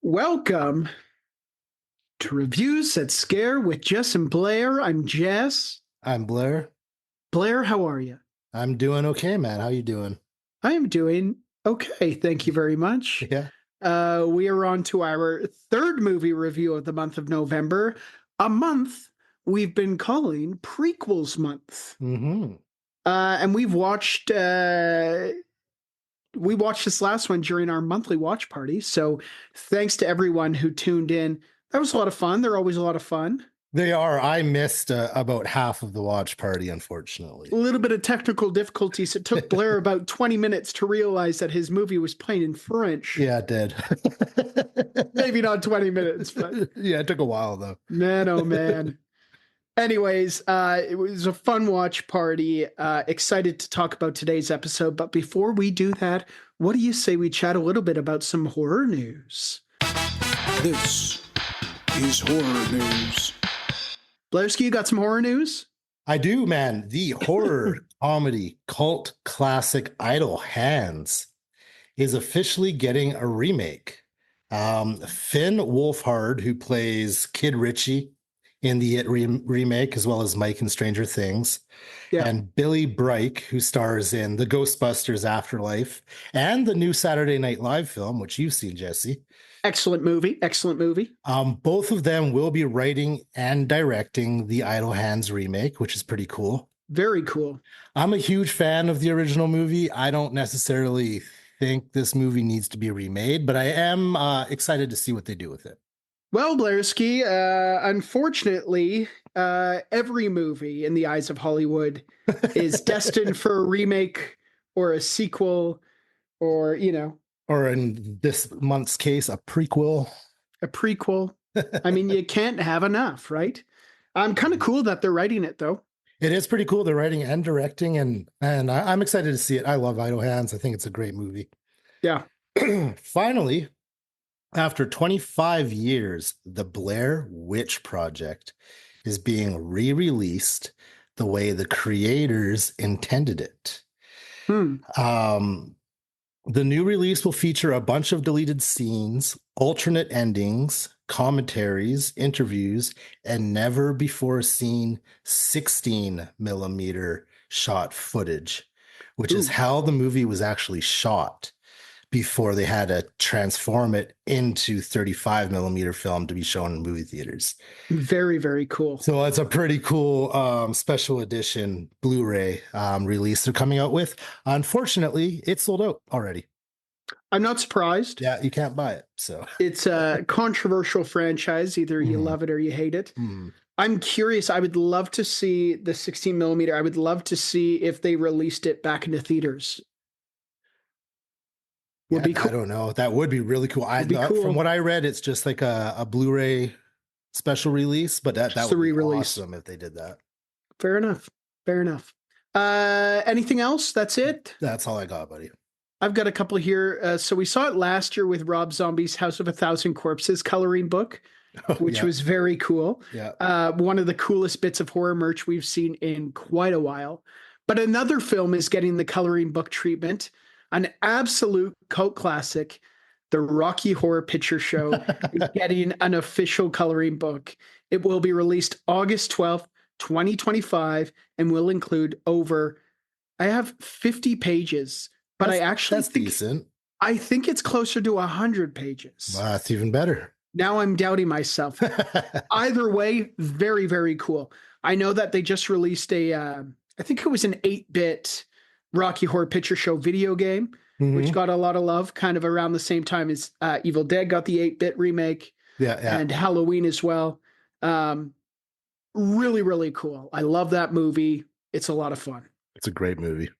Welcome to Reviews That Scare with Jess and Blair. I'm Jess. I'm Blair. Blair, how are you? I'm doing okay, man. How you doing? I am doing okay. Thank you very much. Yeah. We are on to our third movie review of the month of November, a month we've been calling Prequels Month. Mm-hmm. And we watched this last one during our monthly watch party. So thanks to everyone who tuned in. That was a lot of fun. They're always a lot of fun. They are. I missed about half of the watch party, unfortunately. A little bit of technical difficulties. It took Blair about 20 minutes to realize that his movie was playing in French. Yeah, it did. Maybe not 20 minutes, but yeah, it took a while though. man, oh man. Anyways, it was a fun watch party. Excited to talk about today's episode. But before we do that, what do you say we chat a little bit about some horror news? This is horror news. Blairski, you got some horror news? I do, man. The horror comedy cult classic Idle Hands is officially getting a remake. Finn Wolfhard, who plays Kid Richie in the It remake, as well as Mike in Stranger Things, and Billy Brike, who stars in the Ghostbusters Afterlife and the new Saturday Night Live film, which you've seen, Jesse. Excellent movie. Excellent movie. Both of them will be writing and directing the Idle Hands remake, which is pretty cool. Very cool. I'm a huge fan of the original movie. I don't necessarily think this movie needs to be remade, but I am excited to see what they do with it. Well, Blairski, unfortunately, every movie in the eyes of Hollywood is destined for a remake or a sequel or, or in this month's case, a prequel. A prequel. I mean, you can't have enough, right? I'm kind of cool that they're writing it, though. It is pretty cool. They're writing and directing, and I'm excited to see it. I love Idle Hands. I think it's a great movie. Yeah. Finally, after 25 years, the Blair Witch Project is being re-released the way the creators intended it. The new release will feature a bunch of deleted scenes, alternate endings, commentaries, interviews, and never before seen 16 millimeter shot footage, which is how the movie was actually shot before they had to transform it into 35 millimeter film to be shown in movie theaters. Very, very cool. So it's a pretty cool special edition Blu-ray release they're coming out with. Unfortunately, it's sold out already. I'm not surprised. Yeah, you can't buy it. So it's a controversial franchise. Either you love it or you hate it. I'm curious. I would love to see the 16 millimeter. I would love to see if they released it back into theaters. Would be cool. I don't know. That would be really cool. Cool. From what I read, it's just like a Blu-ray special release, but that would be awesome if they did that. Fair enough. Fair enough. Anything else? That's it? That's all I got, buddy. I've got a couple here. So we saw it last year with Rob Zombie's House of a Thousand Corpses coloring book, which was very cool. Yeah. One of the coolest bits of horror merch we've seen in quite a while. But another film is getting the coloring book treatment. An absolute cult classic, the Rocky Horror Picture Show, is getting an official coloring book. It will be released August 12th, 2025, and will include I have 50 pages, but that's decent. I think it's closer to 100 pages. Well, that's even better. Now I'm doubting myself. Either way, very, very cool. I know that they just released I think it was an 8-bit Rocky Horror Picture Show video game, which got a lot of love kind of around the same time as Evil Dead got the 8-bit remake. Yeah. And Halloween as well. Really, really cool. I love that movie. It's a lot of fun. It's a great movie.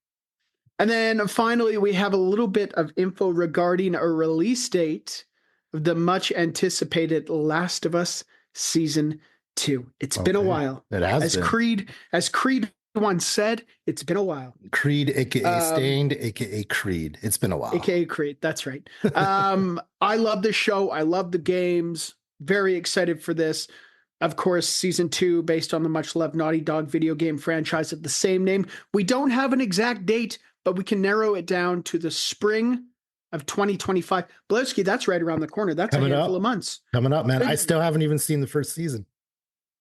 And then finally, we have a little bit of info regarding a release date of the much anticipated Last of Us Season 2. It's been a while. It has been. As Creed once said, it's been a while. Creed, aka Stained, aka Creed. It's been a while. AKA Creed. That's right. I love this show. I love the games. Very excited for this. Of course, season 2, based on the much loved Naughty Dog video game franchise of the same name. We don't have an exact date, but we can narrow it down to the spring of 2025. Blowski, that's right around the corner. That's a Coming handful of up. months. Coming up, man. I still haven't even seen the first season.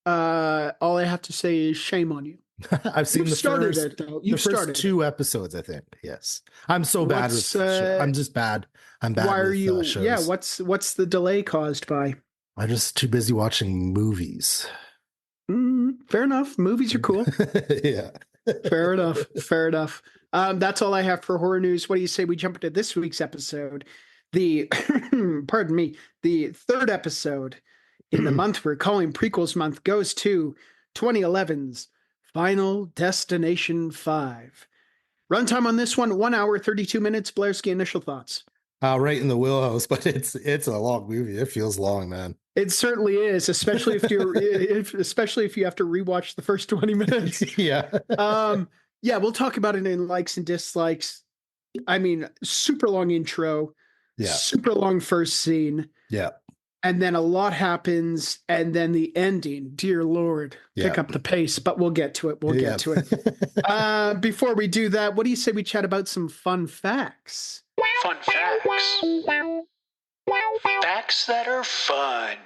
All I have to say is shame on you. I've seen You've started it, though. the You've first started it. 2 episodes, I think. Yes. I'm so bad with What's I'm just bad. I'm bad why are with you? Yeah, shows. what's the delay caused by? I'm just too busy watching movies. Fair enough. Movies are cool. Yeah. Fair enough. Fair enough. That's all I have for horror news. What do you say we jump into this week's episode? The pardon me, the third episode in the month we're calling Prequels Month goes to 2011's Final Destination 5. Runtime on this one, 1 hour, 32 minutes. Blairski, initial thoughts. Right in the wheelhouse, but it's a long movie. It feels long, man. It certainly is, especially if especially if you have to rewatch the first 20 minutes. Yeah. Yeah, we'll talk about it in likes and dislikes. I mean, super long intro, Yeah. super long first scene. Yeah. And then a lot happens, and then the ending. Dear Lord, pick up the pace, but we'll get to it. We'll get to it. Before we do that, what do you say we chat about some fun facts? Fun facts. Facts that are fun.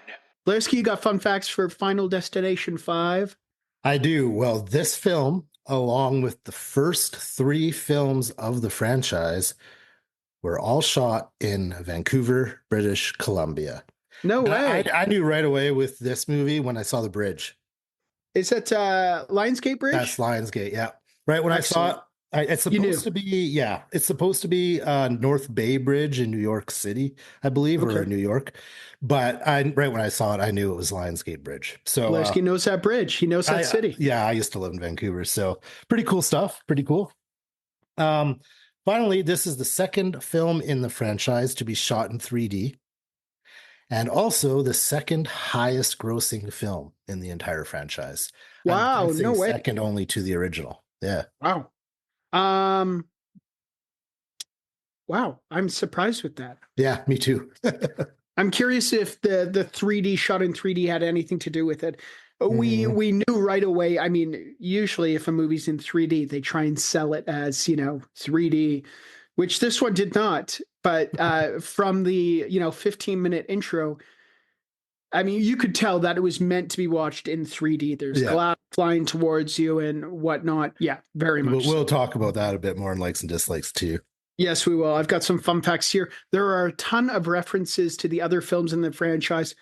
Blairski, you got fun facts for Final Destination 5? I do. Well, this film, along with the first 3 films of the franchise, were all shot in Vancouver, British Columbia. No way. I knew right away with this movie when I saw the bridge. Is that Lionsgate Bridge? That's Lionsgate, yeah. Right when Excellent. I saw it, it's supposed to be North Bay Bridge in New York City, I believe, or New York. But right when I saw it, I knew it was Lionsgate Bridge. So Blairski knows that bridge. He knows that city. Yeah, I used to live in Vancouver, so pretty cool stuff. Pretty cool. Finally, this is the second film in the franchise to be shot in 3D. And also the second highest grossing film in the entire franchise. Wow, no way. Second only to the original. Yeah. Wow. Wow, I'm surprised with that. Yeah, me too. I'm curious if the 3D shot in 3D had anything to do with it. We knew right away. I mean, usually if a movie's in 3D, they try and sell it as, 3D, which this one did not. But from the 15-minute intro, I mean, you could tell that it was meant to be watched in 3D. There's glass flying towards you and whatnot. Yeah, very much. We'll talk about that a bit more in likes and dislikes too. Yes, we will. I've got some fun facts here. There are a ton of references to the other films in the franchise.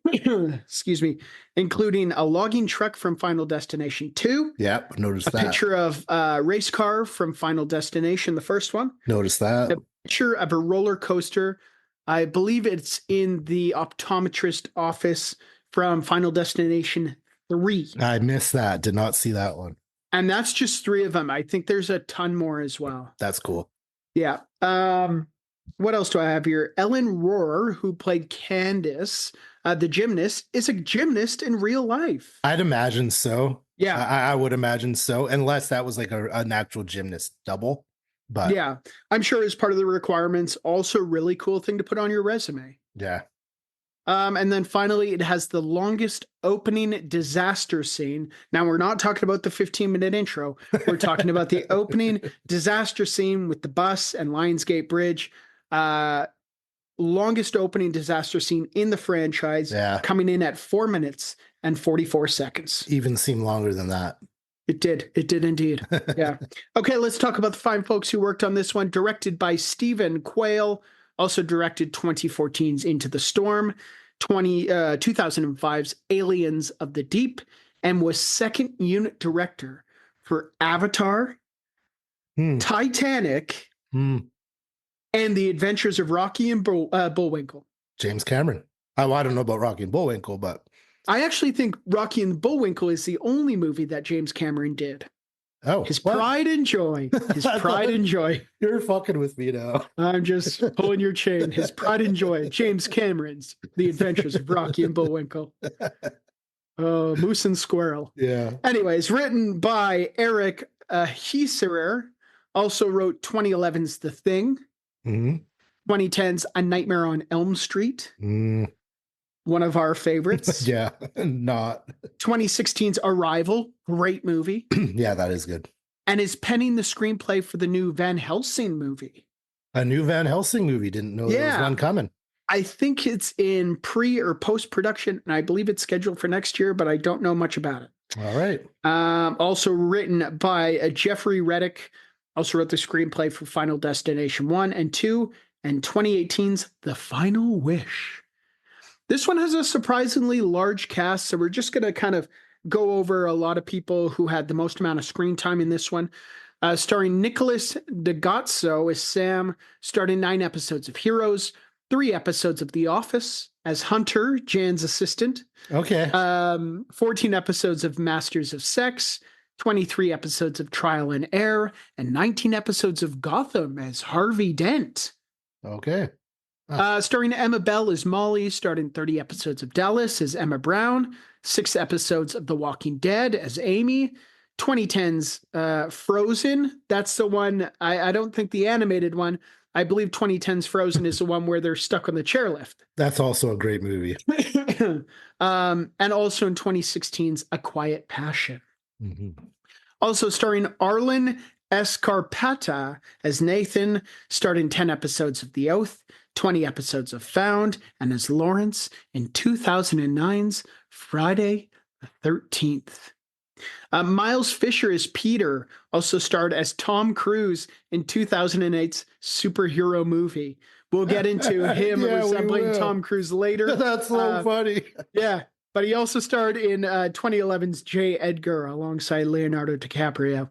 Excuse me, including a logging truck from Final Destination 2. Yep, noticed that. A picture of a race car from Final Destination, the first one. Noticed that. A picture of a roller coaster. I believe it's in the optometrist office from Final Destination 3. I missed that. Did not see that one. And that's just 3 of them. I think there's a ton more as well. That's cool. Yeah. What else do I have here? Ellen Rohrer, who played Candace, the gymnast, is a gymnast in real life. I'd imagine so. Yeah. I would imagine so, unless that was like an actual gymnast double. But yeah, I'm sure as part of the requirements, also really cool thing to put on your resume. Yeah. And then finally, it has the longest opening disaster scene. Now, we're not talking about the 15-minute intro. We're talking about the opening disaster scene with the bus and Lionsgate Bridge. Longest opening disaster scene in the franchise, coming in at 4 minutes and 44 seconds. Even seemed longer than that. It did. It did indeed. Yeah. Okay, let's talk about the fine folks who worked on this one. Directed by Stephen Quayle. Also directed 2014's Into the Storm, 2005's Aliens of the Deep, and was second unit director for Avatar, Titanic, and The Adventures of Rocky and Bullwinkle. James Cameron. I don't know about Rocky and Bullwinkle, but I actually think Rocky and Bullwinkle is the only movie that James Cameron did. Oh, his pride and joy. His pride and joy. You're fucking with me now. I'm just pulling your chain. His pride and joy. James Cameron's The Adventures of Rocky and Bullwinkle. Oh, Moose and Squirrel. Yeah. Anyways, written by Eric Hieserer. Also wrote 2011's The Thing. 2010's A Nightmare on Elm Street. One of our favorites. Yeah, not. 2016's Arrival, great movie. Yeah, that is good. And is penning the screenplay for the new Van Helsing movie. A new Van Helsing movie. Didn't know there was Yeah. one coming. I think it's in pre or post production, and I believe it's scheduled for next year, but I don't know much about it. All right. Also written by Jeffrey Reddick. Also wrote the screenplay for Final Destination 1 and 2 and 2018's The Final Wish. This one has a surprisingly large cast, so we're just going to kind of go over a lot of people who had the most amount of screen time in this one. Starring Nicholas DeGazzo as Sam, starring 9 episodes of Heroes, 3 episodes of The Office as Hunter, Jan's assistant. Okay. 14 episodes of Masters of Sex, 23 episodes of Trial and Error, and 19 episodes of Gotham as Harvey Dent. Okay. Starring Emma Bell as Molly, starring 30 episodes of Dallas as Emma Brown, 6 episodes of The Walking Dead as Amy, 2010's Frozen. That's the one, I don't think the animated one. I believe 2010's Frozen is the one where they're stuck on the chairlift. That's also a great movie. And also in 2016's A Quiet Passion. Mm-hmm. Also starring Arlen Escarpata as Nathan, starring 10 episodes of The Oath, 20 episodes of Found, and as Lawrence in 2009's Friday the 13th. Miles Fisher as Peter, also starred as Tom Cruise in 2008's superhero movie. We'll get into him resembling Tom Cruise later. That's so funny. Yeah, but he also starred in 2011's J. Edgar alongside Leonardo DiCaprio.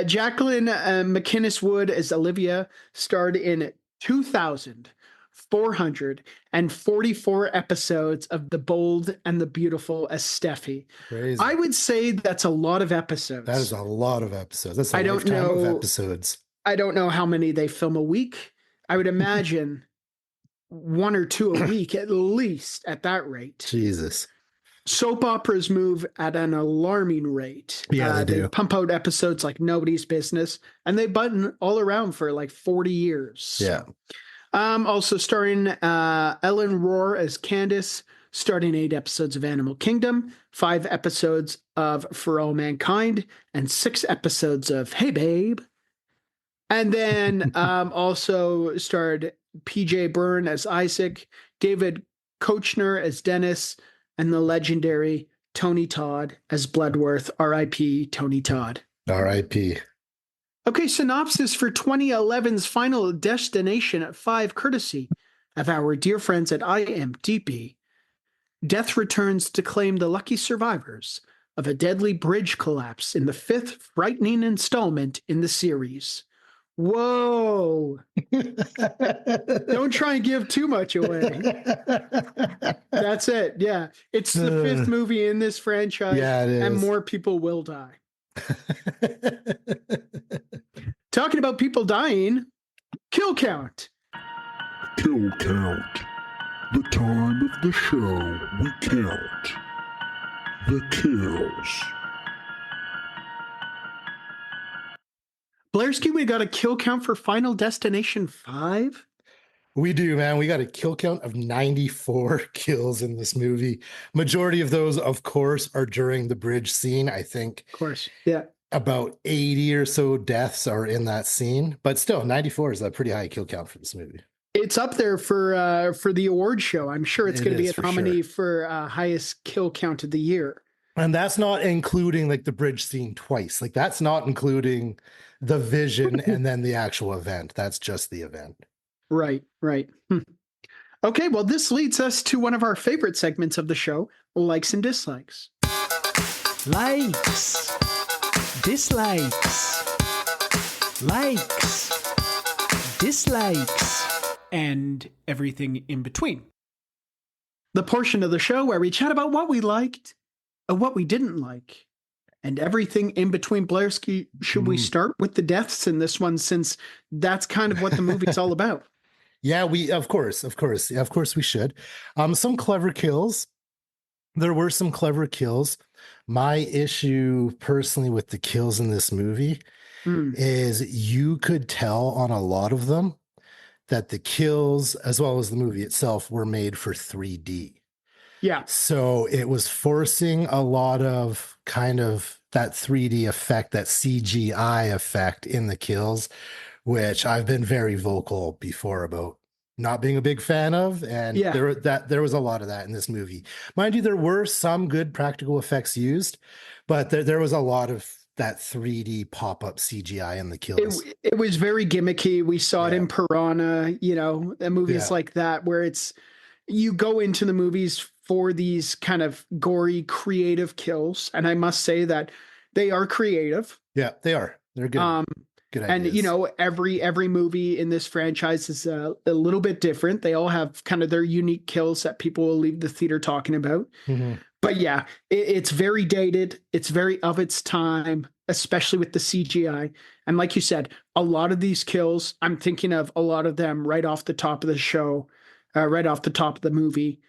Jacqueline McInnes Wood as Olivia, starred in 2,444 episodes of The Bold and the Beautiful as Steffi. Crazy. I would say that's a lot of episodes. That is a lot of episodes. That's a I don't lifetime know- of episodes. I don't know how many they film a week. I would imagine 1 or 2 a week at least at that rate. Jesus. Soap operas move at an alarming rate. Yeah, they do. Pump out episodes like nobody's business, and they button all around for like 40 years. Yeah. Also starring Ellen Rohr as Candace, starting 8 episodes of Animal Kingdom, 5 episodes of For All Mankind, and 6 episodes of Hey Babe. And then also starred PJ Byrne as Isaac, David Koechner as Dennis, and the legendary Tony Todd as Bloodworth. R.I.P. Tony Todd. R.I.P. Okay, synopsis for 2011's Final Destination at 5, courtesy of our dear friends at IMDb. Death returns to claim the lucky survivors of a deadly bridge collapse in the 5th frightening installment in the series. Whoa! Don't try and give too much away. That's it. Yeah. It's the 5th movie in this franchise. Yeah, it is. And more people will die. Talking about people dying, kill count. Kill count. The time of the show we count the kills. Blairski, we got a kill count for Final Destination 5? We do, man. We got a kill count of 94 kills in this movie. Majority of those, of course, are during the bridge scene. I think Of course. Yeah. about 80 or so deaths are in that scene, but still 94 is a pretty high kill count for this movie. It's up there for the award show. I'm sure it's It going to be is, a for nominee sure. for highest kill count of the year. And that's not including like the bridge scene twice. Like that's not including the vision and then the actual event. That's just the event. Right, right. Okay, well, this leads us to one of our favorite segments of the show, likes and dislikes. Likes, dislikes, likes, dislikes, and everything in between. The portion of the show where we chat about what we liked and what we didn't like, and everything in between. Blairski, should we start with the deaths in this one, since that's kind of what the movie's all about? Yeah, of course we should. Some clever kills. There were some clever kills. My issue personally with the kills in this movie is you could tell on a lot of them that the kills, as well as the movie itself, were made for 3D. Yeah. So it was forcing a lot of kind of that 3D effect, that CGI effect in the kills, which I've been very vocal before about not being a big fan of, and Yeah. there was a lot of that in this movie. Mind you, there were some good practical effects used, but there was a lot of that 3D pop-up CGI in the kills. It was very gimmicky. We saw it Yeah. in Piranha, and movies Yeah. like that, where it's you go into the movies for these kind of gory, creative kills, and I must say that they are creative. Yeah, they are. They're good. Um, Good and ideas. every movie in this franchise is a little bit different. They all have kind of their unique kills that people will leave the theater talking about. Mhm. But yeah, it's very dated. It's very of its time, especially with the CGI. And like you said, a lot of these kills, I'm thinking of a lot of them right off the top of the show, right off the top of the movie.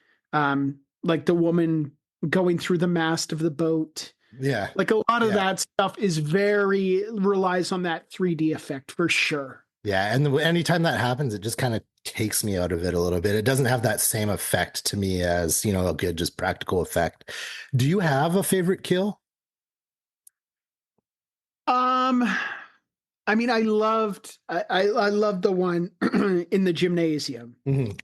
Like the woman going through the mast of the boat. Yeah. Like a lot of Yeah. that stuff is relies on that 3D effect for sure. Yeah, and anytime that happens, it just kind of takes me out of it a little bit. It doesn't have that same effect to me as, a good just practical effect. Do you have a favorite kill? Um, I mean, I loved the one in the gymnasium. Mhm.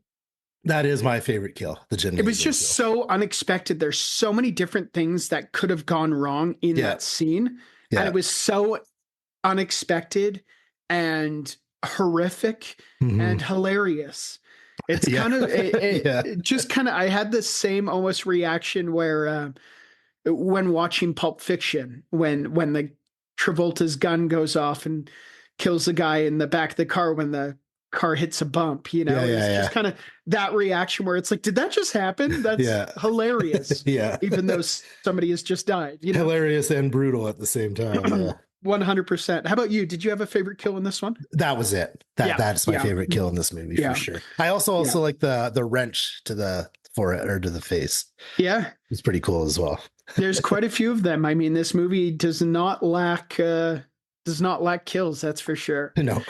That is my favorite kill, the It gymnasium was just kill. so unexpected. There's so many different things that could have gone wrong in Yeah. that scene. Yeah. And it was so unexpected and horrific Mhm. and hilarious. It's Yeah. kind of Yeah. it just kind of I had the same almost reaction where when watching Pulp Fiction, when the Travolta's gun goes off and kills the guy in the back of the car when the car hits a bump, Yeah, it's yeah, just yeah. kind of that reation where it's like, did that just happen? That's Yeah. hilarious. Yeah. Even though somebody has just died, Hilarious and brutal at the same time. Yeah. 100%. How about you? Did you have a favorite kill in this one? That was it. Yeah, That's my yeah. favorite kill in this movie Yeah. for sure. I also Yeah. like the wrench to the forehead or to the face. Yeah. It's pretty cool as well. There's quite a few of them. I mean, this movie does not lack kills, that's for sure. No.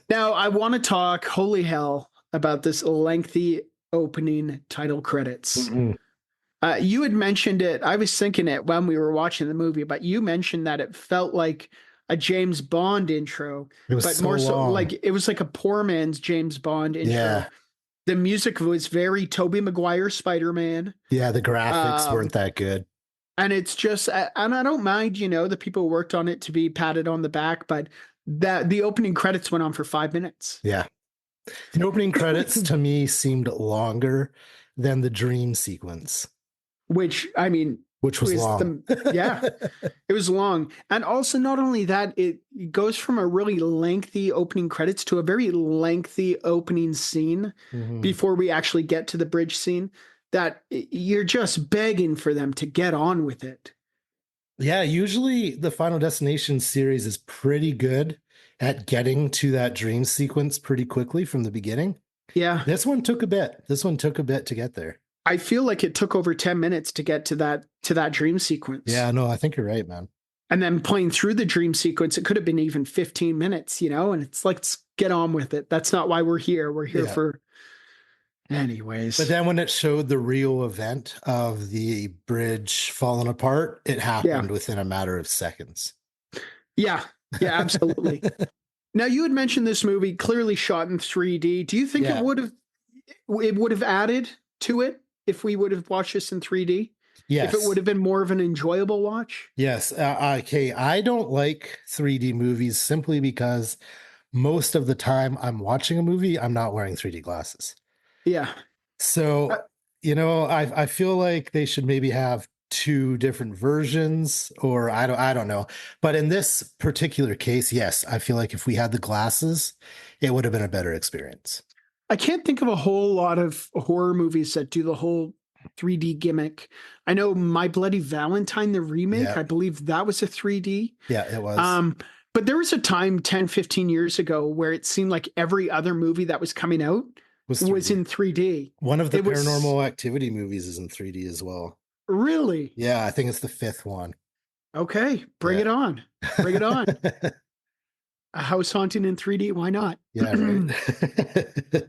Now, I want to talk, holy hell, about this lengthy opening title credits. Mhm. You had mentioned it. I was thinking it when we were watching the movie, but you mentioned that it felt like a James Bond intro, It was but so more so long. like it was like a poor man's James Bond intro. Yeah. The music was very Tobey Maguire Spider-Man. Yeah, the graphics weren't that good. And it's just, and I don't mind, the people who worked on it to be patted on the back, but that the opening credits went on for 5 minutes. Yeah. The opening credits to me seemed longer than the dream sequence, Which, I mean, which was long. Yeah, it was long. And also, not only that, it goes from a really lengthy opening credits to a very lengthy opening scene Mhm. before we actually get to the bridge scene that you're just begging for them to get on with it. Yeah, usually the Final Destination series is pretty good at getting to that dream sequence pretty quickly from the beginning. Yeah. This one took a bit. This one took a bit to get there. I feel like it took over 10 minutes to get to that dream sequence. Yeah, no, I think you're right, man. And then playing through the dream sequence, it could have been even 15 minutes, and it's like, let's get on with it. That's not why we're here. We're here for anyways. But then when it showed the real event of the bridge falling apart, it happened within a matter of seconds. Yeah, absolutely. Now, you had mentioned this movie clearly shot in 3D. Do you think it would have added to it if we would have watched this in 3D? Yes. If it would have been more of an enjoyable watch? Yes. Okay. I don't like 3D movies simply because most of the time I'm watching a movie, I'm not wearing 3D glasses. Yeah. So, I feel like they should maybe have two different versions, or I don't know. But in this particular case, yes, I feel like if we had the glasses, it would have been a better experience. I can't think of a whole lot of horror movies that do the whole 3D gimmick. I know My Bloody Valentine, the remake, I believe that was a 3D. Yeah, it was. But there was a time 10, 15 years ago where it seemed like every other movie that was coming out was in 3D. One of the Paranormal Activity movies is in 3D as well. Really? Yeah, I think it's the fifth one. Okay, bring it on. Bring it on. A house haunting in 3D, why not? Yeah, right.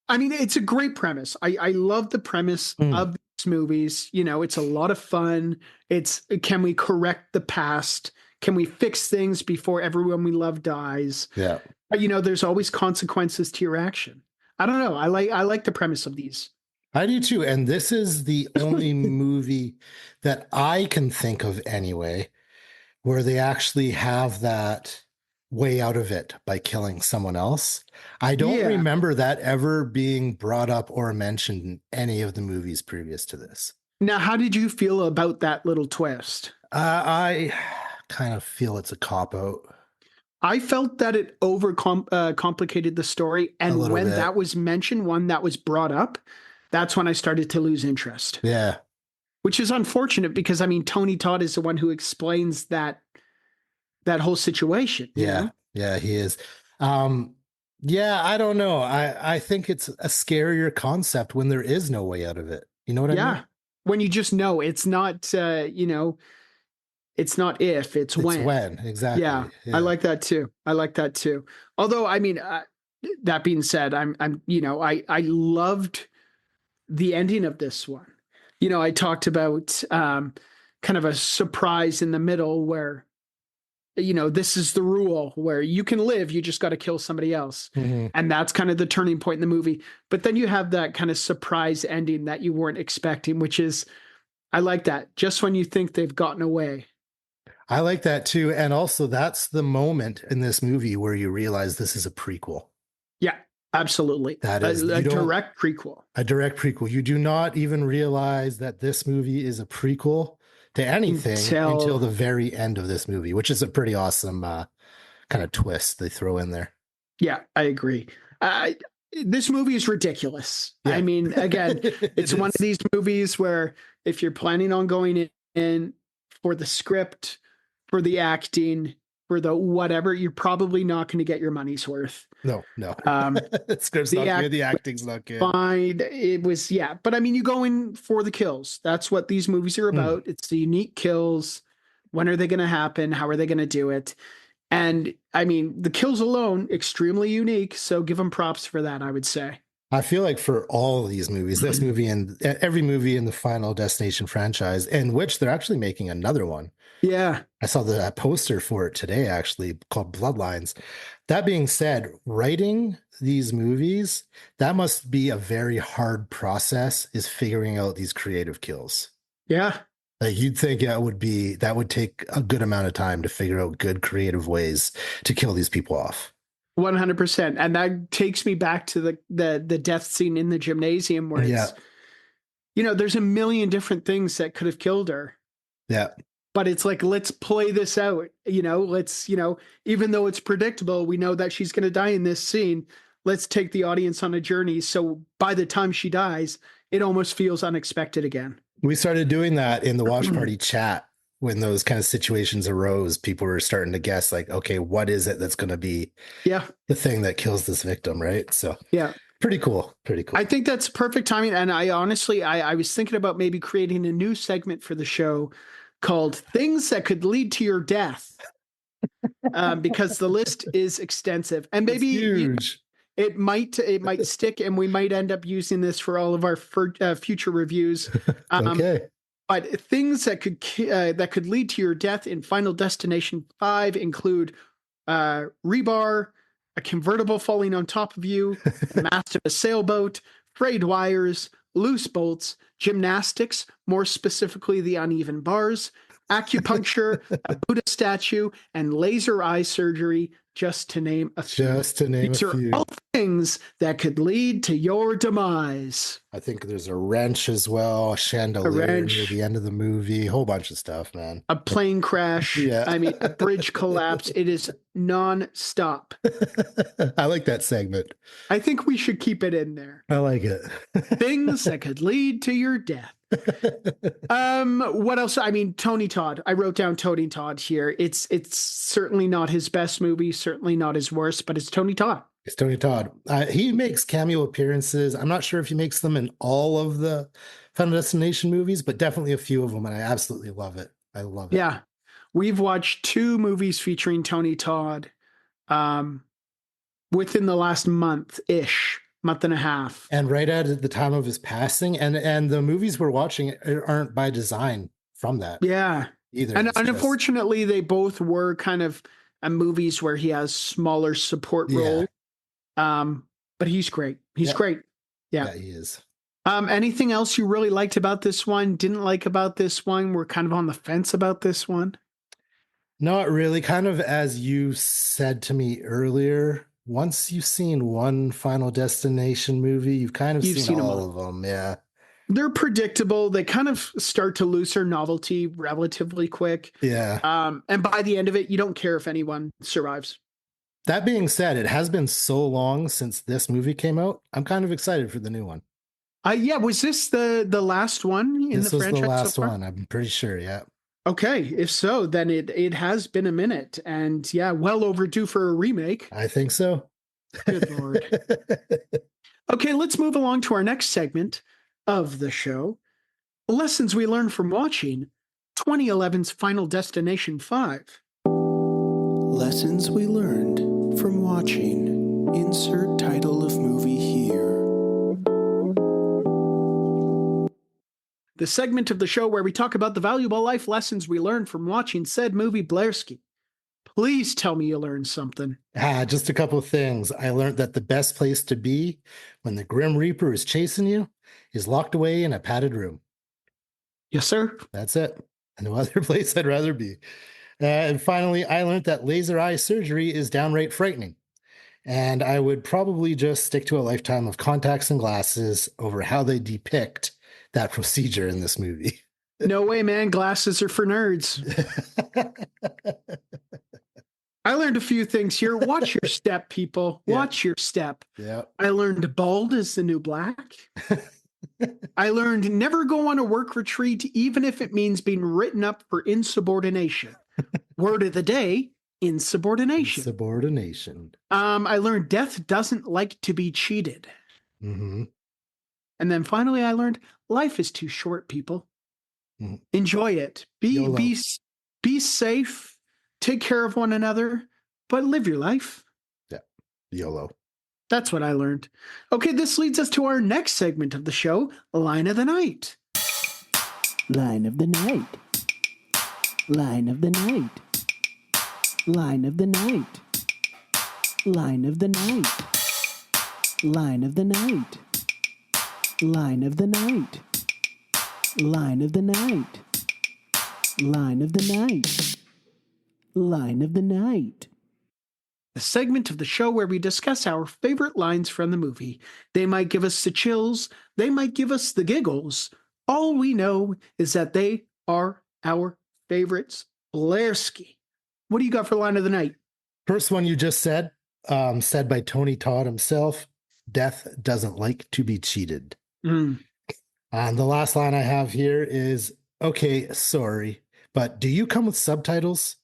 I mean, it's a great premise. I love the premise of these movies. It's a lot of fun. Can we correct the past? Can we fix things before everyone we love dies? Yeah. But there's always consequences to your action. I don't know. I like the premise of these. I do too. And this is the only movie that I can think of anyway, where they actually have that way out of it by killing someone else. I don't Yeah. remember that ever being brought up or mentioned in any of the movies previous to this. Now, how did you feel about that little twist? I kind of feel it's a cop out I felt that it complicated the story, a and little when bit. that was mentioned, when that was brought up, that's when I started to lose interest. Yeah. Which is unfortunate because Tony Todd is the one who explains that whole situation. Yeah. Yeah, he is. Um, yeah, I don't know. I think it's a scarier concept when there is no way out of it. You know what I Yeah. mean? When you just know it's not, it's not if, it's It's when. when, exactly. Yeah, Yeah. I like that too. I like that too. Although, that being said, I loved the ending of this one. I talked about kind of a surprise in the middle where, this is the rule where you can live, you just got to kill somebody else. Mhm. And that's kind of the turning point in the movie. But then you have that kind of surprise ending that you weren't expecting, which is, I like that. Just when you think they've gotten away. I like that too. And also, that's the moment in this movie where you realize this is a prequel. Yeah, absolutely. That is, a you don't, direct prequel. a direct prequel. You do not even realize that this movie is a prequel to anything until the very end of this movie, which is a pretty awesome kind of twist they throw in there. Yeah, I agree. This movie is ridiculous. Yeah. I mean, again, it's one of these movies where if you're planning on going in for the script, for the acting, for the whatever, you're probably not going to get your money's worth. No. The script's the not good. The acting's not good. Fine. It was, yeah. But you go in for the kills. That's what these movies are about. It's the unique kills. When are they going to happen? How are they going to do it? And the kills alone, extremely unique. So give them props for that, I would say. I feel like for all of these movies, this movie and every movie in the Final Destination franchise, in which they're actually making another one. Yeah. I saw the poster for it today, actually, called Bloodlines. That being said, writing these movies, that must be a very hard process, is figuring out these creative kills. Yeah. Like you'd think that would take a good amount of time to figure out good creative ways to kill these people off. 100%. And that takes me back to the death scene in the gymnasium where it's, there's a million different things that could have killed her. Yeah. But it's like, let's play this out, let's, even though it's predictable, we know that she's going to die in this scene. Let's take the audience on a journey. So by the time she dies, it almost feels unexpected again. We started doing that in the watch party chat when those kind of situations arose. People were starting to guess, like, okay, what is it that's going to be the thing that kills this victim, right? So yeah, pretty cool. I think that's perfect timing. And I honestly, I was thinking about maybe creating a new segment for the show called Things That Could Lead to Your Death. Because the list is extensive and maybe huge. It might stick, and we might end up using this for all of our future reviews. Okay. But things that could lead to your death in Final Destination 5 include rebar, a convertible falling on top of you, the mast of a sailboat, frayed wires, loose bolts, gymnastics, more specifically the uneven bars, acupuncture, a Buddha statue, and laser eye surgery, just to name a few. These are all things that could lead to your demise. I think there's a wrench as well, a chandelier near the end of the movie, a whole bunch of stuff, man. A plane crash. Yeah. A bridge collapse. It is non-stop. I like that segment. I think we should keep it in there. I like it. Things that could lead to your death. What else? Tony Todd. I wrote down Tony Todd here. It's certainly not his best movie, certainly not his worst, but it's Tony Todd. It's Tony Todd. He makes cameo appearances. I'm not sure if he makes them in all of the Final Destination movies, but definitely a few of them, and I absolutely love it. I love it. Yeah. We've watched 2 movies featuring Tony Todd within the last month and a half. And right at the time of his passing, and the movies we're watching aren't by design from that. Yeah. Either. And unfortunately, they both were kind of and movies where he has smaller support Yeah. roles. But he's great. He's Yep. great. Yeah. Yeah, he is. Anything else you really liked about this one? Didn't like about this one? We're kind of on the fence about this one. Not really. Kind of as you said to me earlier, once you've seen one Final Destination movie, you've kind of You've seen seen 'em all all. of them. Yeah. They're predictable. They kind of start to lose their novelty relatively quick. Yeah. And by the end of it, you don't care if anyone survives. That being said, it has been so long since this movie came out. I'm kind of excited for the new one. Yeah, was this the last one in This the was the franchise so last far? one. I'm pretty sure. Yeah. Okay, if so, then it has been a minute, and yeah, well overdue for a remake. I think so. Good Lord. Okay, let's move along to our next segment of the show. Lessons we learned from watching 2011's Final Destination 5. Lessons we learned from watching. Insert title of movie here. The segment of the show where we talk about the valuable life lessons we learned from watching said movie. Blairski, please tell me you learned something. Just a couple of things. I learned that the best place to be when the Grim Reaper is chasing you is locked away in a padded room. Yes, sir. That's it. No other place I'd rather be. And finally, I learned that laser eye surgery is downright frightening. And I would probably just stick to a lifetime of contacts and glasses over how they depict that procedure in this movie. No way, man. Glasses are for nerds. I learned a few things here. Watch your step, people. Yeah. Watch your step. Yeah. I learned bald is the new black. I learned never go on a work retreat, even if it means being written up for insubordination. Word of the day, insubordination. Subordination. I learned death doesn't like to be cheated. Mm-hmm. And then finally, I learned life is too short, people. Mhm. Enjoy it. YOLO. Be safe. Take care of one another, but live your life. Yeah. YOLO. That's what I learned. Okay, this leads us to our next segment of the show, Line of the Night. Line of the night. Line of the night. Line of the night. Line of the night. Line of the night. Line of the night. Line of the night. Line of the night. Line of the night. The segment of the show where we discuss our favorite lines from the movie. They might give us the chills, they might give us the giggles. All we know is that they are our favorites. Blairski, what do you got for line of the night? First one you just said by Tony Todd himself, death doesn't like to be cheated. Mm. And the last line I have here is, okay, sorry, but do you come with subtitles?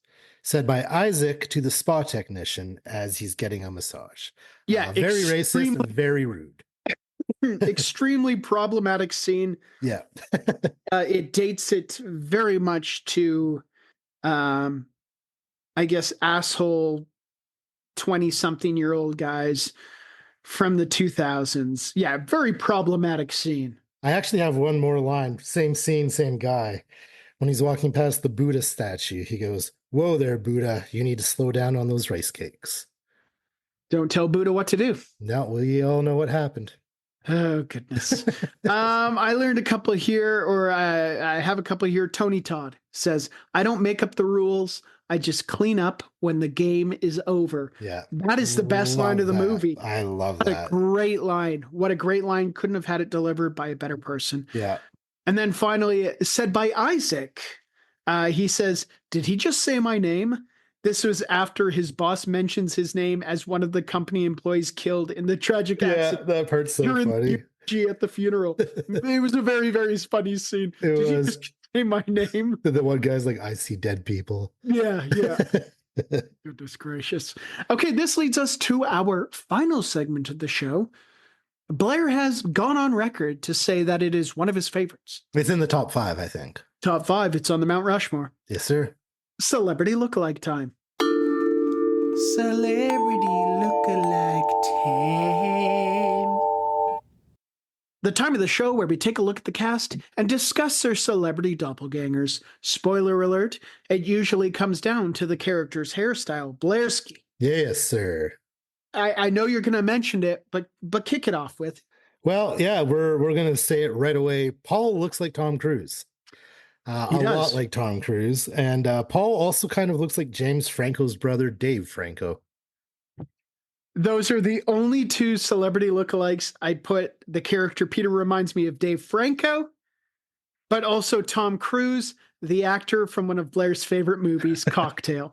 Said by Isaac to the spa technician as he's getting a massage. Yeah, very racist and very rude. extremely problematic scene. Yeah. It dates it very much to, I guess, asshole 20-something-year-old guys from the 2000s. Yeah, very problematic scene. I actually have one more line. Same scene, same guy. When he's walking past the Buddha statue, he goes, "Whoa there, Buddha, you need to slow down on those rice cakes." Don't tell Buddha what to do. Now we all know what happened. Oh, goodness. I learned a couple here, or I have a couple here. Tony Todd says, I don't make up the rules. I just clean up when the game is over. Yeah. That is the best line of the that. movie. I love What that. a great line. What a great line. Couldn't have had it delivered by a better person. Yeah. And then finally, said by Isaac, he says, did he just say my name? This was after his boss mentions his name as one of the company employees killed in the tragic accident. Yeah, that part's so During funny. the eulogy at the funeral. It was a very, very funny scene. It Did you was. just say my name? The one guy's like, I see dead people. Yeah. Goodness gracious. Okay, this leads us to our final segment of the show. Blair has gone on record to say that it is one of his favorites. It's in the top 5, I think. Top 5. It's on the Mount Rushmore. Yes, sir. Celebrity lookalike time. Celebrity lookalike time. the time of the show where we take a look at the cast and discuss their celebrity doppelgangers. Spoiler alert, it usually comes down to the character's hairstyle. Blairski, Yes, sir. I know you're going to mention it, but kick it off with. Well, yeah, we're going to say it right away. Paul looks like Tom Cruise. He A does. lot like Tom Cruise. And Paul also kind of looks like James Franco's brother, Dave Franco. Those are the only two celebrity lookalikes I put. The character Peter reminds me of Dave Franco, but also Tom Cruise, the actor from one of Blair's favorite movies, Cocktail.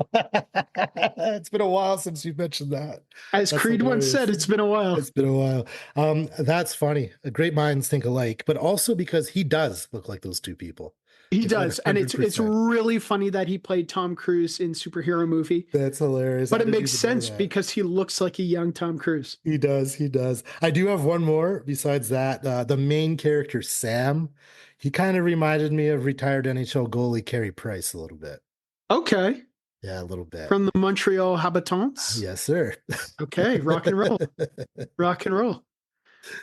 It's been a while since you mentioned that. As That's Creed once said, hilarious. it's been a while. It's been a while. That's funny. Great minds think alike, but also because he does look like those two people. He It's does, and it's 100%. really funny that he played Tom Cruise in superhero movie. That's hilarious. But I it didn't makes even know sense that. because he looks like a young Tom Cruise. He does. He does. I do have one more besides that. The main character, Sam, he kind of reminded me of retired NHL goalie Carey Price a little bit. Okay, Yeah, a little bit. from the Montreal Habitants. Yes, sir. Okay, rock and roll, rock and roll.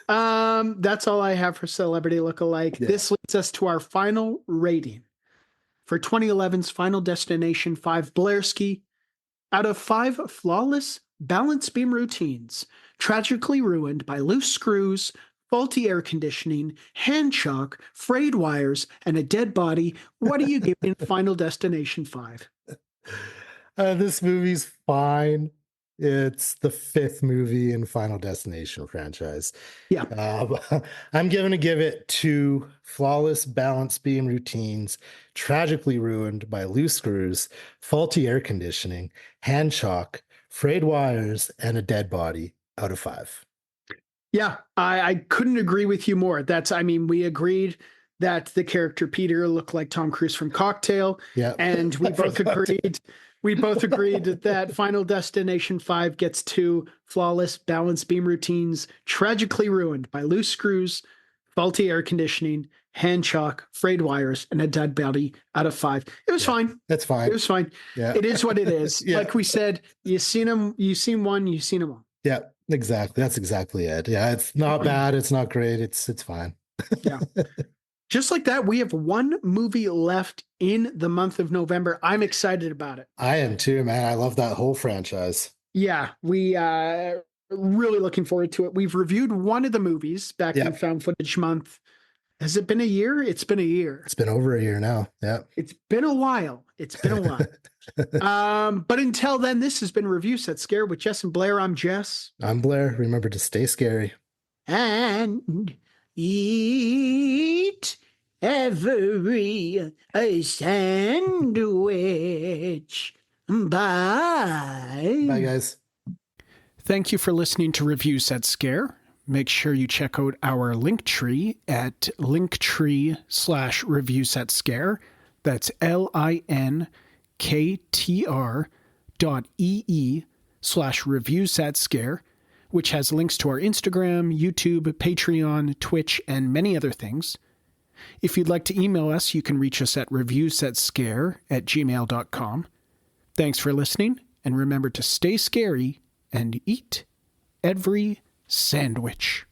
That's all I have for celebrity lookalike. Yeah. This leads us to our final rating for 2011's Final Destination 5 Blairski. Out of 5 flawless balance beam routines, tragically ruined by loose screws, faulty air conditioning, hand chalk, frayed wires, and a dead body, what are you giving Final Destination 5? This movie's fine. It's the 5th movie in Final Destination franchise. Yeah. I'm going to give it 2 flawless balance beam routines, tragically ruined by loose screws, faulty air conditioning, hand chalk, frayed wires, and a dead body out of 5. Yeah, I couldn't agree with you more. We agreed that the character Peter looked like Tom Cruise from Cocktail. Yeah. And we I both forgot to- agreed. We both agreed that Final Destination 5 gets 2 flawless balance beam routines, tragically ruined by loose screws, faulty air conditioning, hand chalk, frayed wires, and a dead body out of 5. It was fine. That's fine. It was fine. Yeah. It is what it is. Yeah. Like we said, you've seen one, you've seen them all. Yeah, exactly. That's exactly it. Yeah, it's not bad. It's not great. It's fine. Yeah. Just like that, we have one movie left in the month of November. I'm excited about it. I am too, man. I love that whole franchise. Yeah, we really looking forward to it. We've reviewed one of the movies back in Yep. Found Footage Month. Has it been a year? It's been a year. It's been over a year now. Yeah. It's been a while. It's been a while. But until then, this has been Review Set Scare with Jess and Blair. I'm Jess. I'm Blair. Remember to stay scary. And eat every sandwich. Bye. Bye, guys. Thank you for listening to Review Set Scare. Make sure you check out our link tree at linktree/Review Set Scare. That's linktr.ee/Review Set Scare, which has links to our Instagram, YouTube, Patreon, Twitch, and many other things. If you'd like to email us, you can reach us at reviewsetscare@gmail.com. Thanks for listening, and remember to stay scary and eat every sandwich.